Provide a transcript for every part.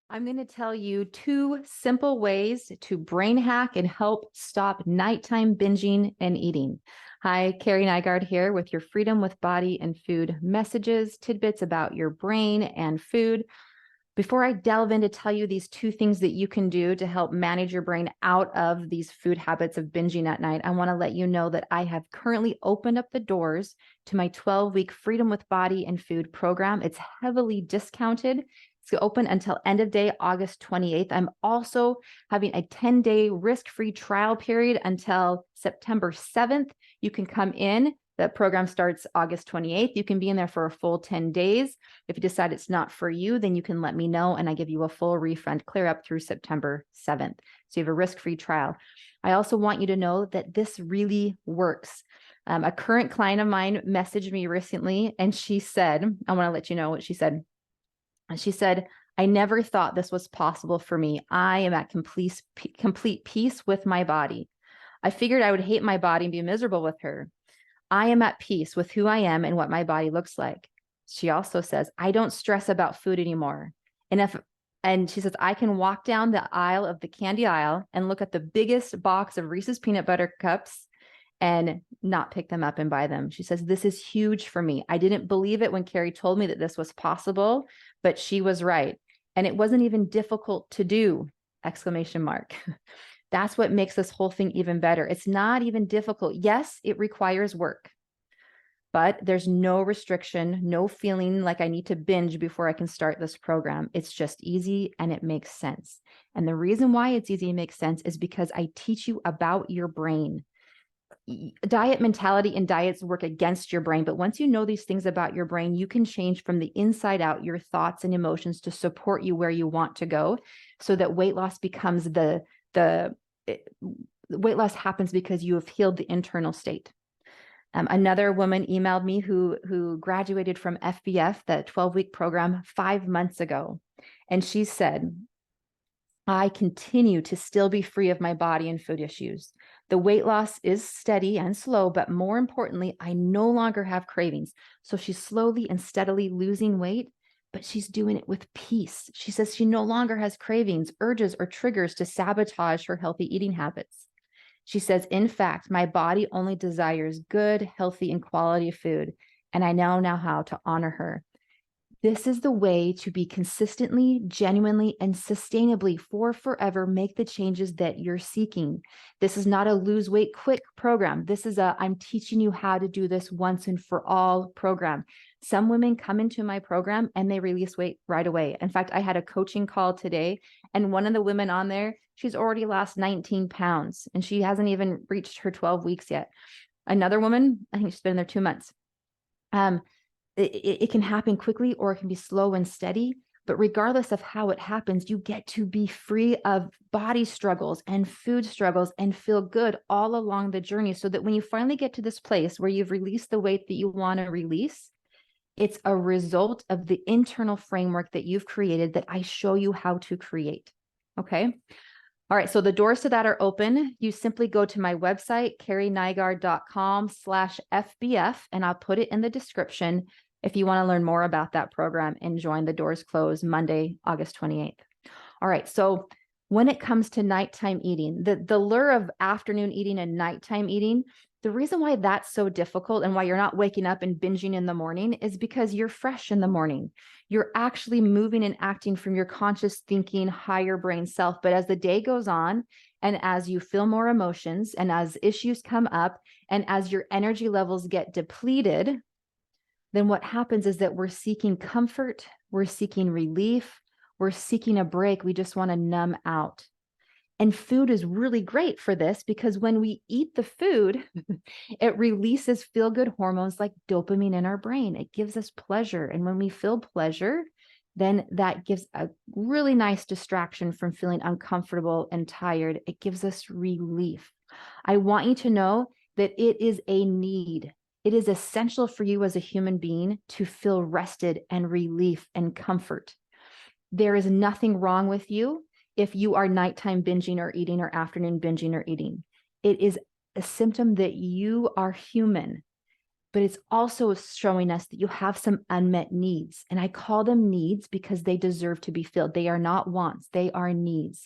I'm going to tell you 2 simple ways to brain hack and help stop nighttime binging and eating. Hi, Carrie Nygaard here with your Freedom with Body and Food messages, tidbits about your brain and food. Before I delve in to tell you these 2 things that you can do to help manage your brain out of these food habits of binging at night, I want to let you know that I have currently opened up the doors to my 12-week Freedom with Body and Food program. It's heavily discounted. It's open until end of day, August 28th. I'm also having a 10-day risk-free trial period until September 7th. You can come in. The program starts August 28th. You can be in there for a full 10 days. If you decide it's not for you, then you can let me know and I give you a full refund clear up through September 7th. So you have a risk-free trial. I also want you to know that this really works. A current client of mine messaged me recently and she said, I want to let you know what she said. She said, I never thought this was possible for me. I am at complete peace with my body. I figured I would hate my body and be miserable with her. I am at peace with who I am and what my body looks like. She also says, I don't stress about food anymore. And she says, I can walk down the aisle of the candy aisle and look at the biggest box of Reese's peanut butter cups and not pick them up and buy them. She says, this is huge for me. I didn't believe it when Carrie told me that this was possible, but she was right. And it wasn't even difficult to do, exclamation mark. That's what makes this whole thing even better. It's not even difficult. Yes, it requires work, but there's no restriction, no feeling like I need to binge before I can start this program. It's just easy and it makes sense. And the reason why it's easy and makes sense is because I teach you about your brain. Diet mentality and diets work against your brain, but once you know these things about your brain, you can change from the inside out your thoughts and emotions to support you where you want to go, so that weight loss becomes the weight loss happens because you have healed the internal state. Another woman emailed me who graduated from FBF, the 12-week program, 5 months ago, and she said, I continue to still be free of my body and food issues. The weight loss is steady and slow, but more importantly, I no longer have cravings. So she's slowly and steadily losing weight, but she's doing it with peace. She says she no longer has cravings, urges, or triggers to sabotage her healthy eating habits. She says, in fact, my body only desires good, healthy, and quality food, and I now know how to honor her. This is the way to be consistently, genuinely, and sustainably for forever make the changes that you're seeking. This is not a lose weight quick program. This is I'm teaching you how to do this once and for all program. Some women come into my program and they release weight right away. In fact, I had a coaching call today and one of the women on there, she's already lost 19 pounds and she hasn't even reached her 12 weeks yet. Another woman, I think she's been there 2 months. It can happen quickly or it can be slow and steady, but regardless of how it happens, you get to be free of body struggles and food struggles and feel good all along the journey, so that when you finally get to this place where you've released the weight that you want to release, it's a result of the internal framework that you've created that I show you how to create. Okay. All right, so the doors to that are open. You simply go to my website, carrienygaard.com/FBF, and I'll put it in the description if you want to learn more about that program and join. The doors close Monday, August 28th. All right, so when it comes to nighttime eating, the lure of afternoon eating and nighttime eating, the reason why that's so difficult and why you're not waking up and binging in the morning is because you're fresh in the morning. You're actually moving and acting from your conscious thinking, higher brain self. But as the day goes on, and as you feel more emotions, and as issues come up, and as your energy levels get depleted, then what happens is that we're seeking comfort, we're seeking relief, we're seeking a break. We just want to numb out. And food is really great for this because when we eat the food, it releases feel-good hormones like dopamine in our brain. It gives us pleasure. And when we feel pleasure, then that gives a really nice distraction from feeling uncomfortable and tired. It gives us relief. I want you to know that it is a need. It is essential for you as a human being to feel rested and relief and comfort. There is nothing wrong with you if you are nighttime binging or eating or afternoon binging or eating. It is a symptom that you are human. but it's also showing us that you have some unmet needs. And I call them needs because they deserve to be filled. They are not wants, they are needs.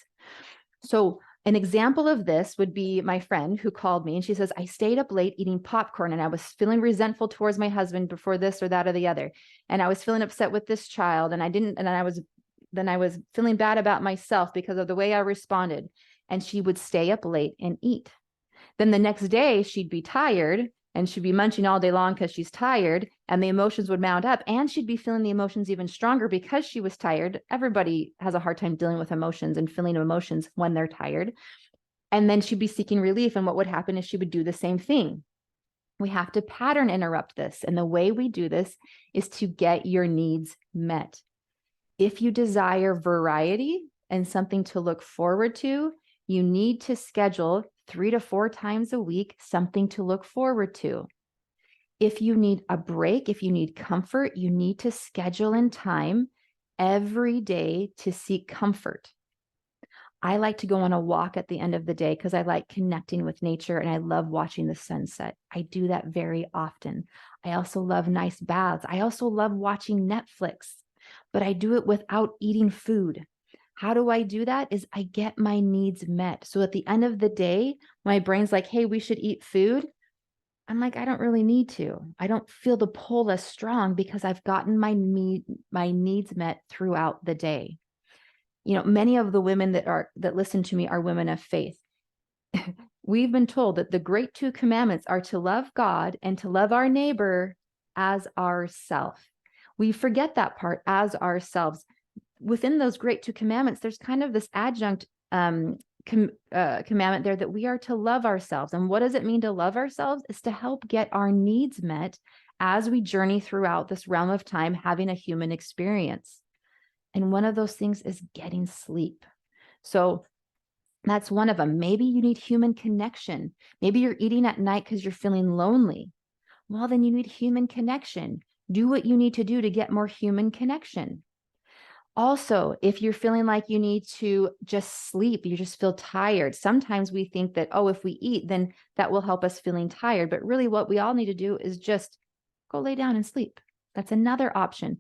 So an example of this would be my friend who called me and she says, I stayed up late eating popcorn and I was feeling resentful towards my husband before this or that or the other. And I was feeling upset with this child and I was feeling bad about myself because of the way I responded. And she would stay up late and eat. Then the next day she'd be tired and she'd be munching all day long because she's tired, and the emotions would mount up, and she'd be feeling the emotions even stronger because she was tired. Everybody has a hard time dealing with emotions and feeling emotions when they're tired. And then she'd be seeking relief. And what would happen is she would do the same thing. We have to pattern interrupt this. And the way we do this is to get your needs met. If you desire variety and something to look forward to, you need to schedule 3 to 4 times a week, something to look forward to. If you need a break, if you need comfort, you need to schedule in time every day to seek comfort. I like to go on a walk at the end of the day because I like connecting with nature and I love watching the sunset. I do that very often. I also love nice baths. I also love watching Netflix, but I do it without eating food. How do I do that? Is I get my needs met. So at the end of the day, my brain's like, hey, we should eat food. I'm like, I don't really need to. I don't feel the pull as strong because I've gotten my needs met throughout the day. You know, many of the women that listen to me are women of faith. We've been told that the great 2 commandments are to love God and to love our neighbor as ourself. We forget that part, as ourselves. Within those great 2 commandments, there's kind of this adjunct commandment there that we are to love ourselves. And what does it mean to love ourselves? Is to help get our needs met as we journey throughout this realm of time, having a human experience. And one of those things is getting sleep. So that's one of them. Maybe you need human connection. Maybe you're eating at night because you're feeling lonely. Well, then you need human connection. Do what you need to do to get more human connection. Also, if you're feeling like you need to just sleep, you just feel tired. Sometimes we think that, oh, if we eat, then that will help us feeling tired. But really what we all need to do is just go lay down and sleep. That's another option.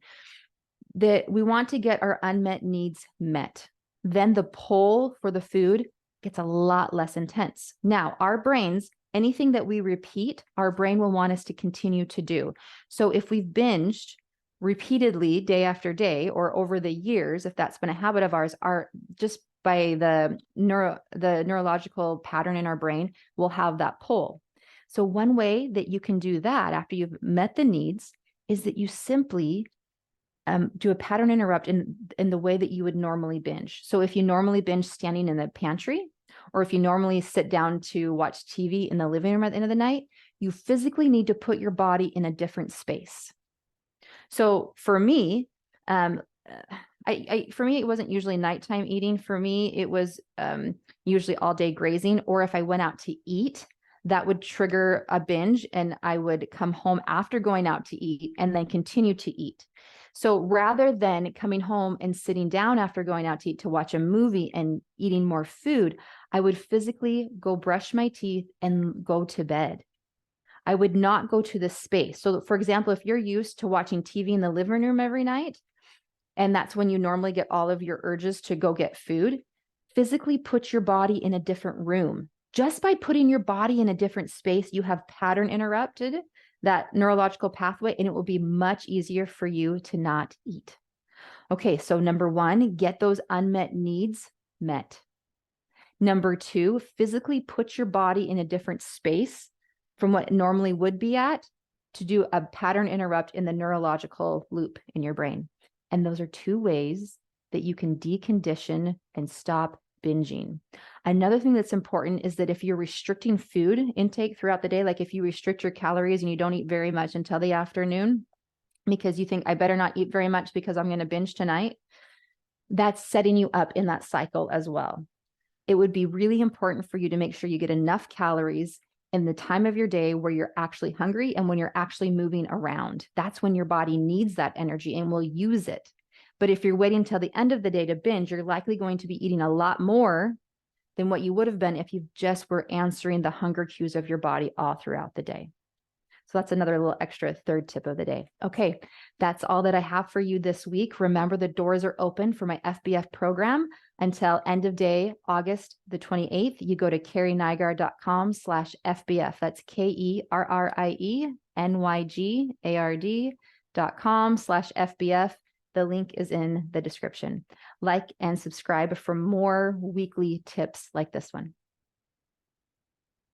That we want to get our unmet needs met. Then the pull for the food gets a lot less intense. Now, our brains, anything that we repeat, our brain will want us to continue to do. So if we've binged repeatedly day after day or over the years, if that's been a habit of ours, are just by the neurological pattern in our brain, we'll have that pull. So one way that you can do that after you've met the needs is that you simply do a pattern interrupt in the way that you would normally binge. So if you normally binge standing in the pantry, or if you normally sit down to watch TV in the living room at the end of the night, you physically need to put your body in a different space. So for me, for me, it wasn't usually nighttime eating. For me, it was usually all day grazing, or if I went out to eat, that would trigger a binge and I would come home after going out to eat and then continue to eat. So rather than coming home and sitting down after going out to eat to watch a movie and eating more food, I would physically go brush my teeth and go to bed. I would not go to the space. So for example, if you're used to watching TV in the living room every night, and that's when you normally get all of your urges to go get food, physically put your body in a different room. Just by putting your body in a different space, you have pattern interrupted that neurological pathway, and it will be much easier for you to not eat. Okay, so number 1, get those unmet needs met. Number 2, physically put your body in a different space from what it normally would be at to do a pattern interrupt in the neurological loop in your brain. And those are 2 ways that you can decondition and stop binging. Another thing that's important is that if you're restricting food intake throughout the day, like if you restrict your calories and you don't eat very much until the afternoon, because you think I better not eat very much because I'm going to binge tonight, that's setting you up in that cycle as well. It would be really important for you to make sure you get enough calories in the time of your day where you're actually hungry and when you're actually moving around. That's when your body needs that energy and will use it. But if you're waiting until the end of the day to binge, you're likely going to be eating a lot more than what you would have been if you just were answering the hunger cues of your body all throughout the day. So that's another little extra third tip of the day. Okay, that's all that I have for you this week. Remember, the doors are open for my FBF program until end of day, August the 28th. You go to carrienygaard.com/FBF. That's KERRIENYGARD.com/FBF. The link is in the description. Like and subscribe for more weekly tips like this one.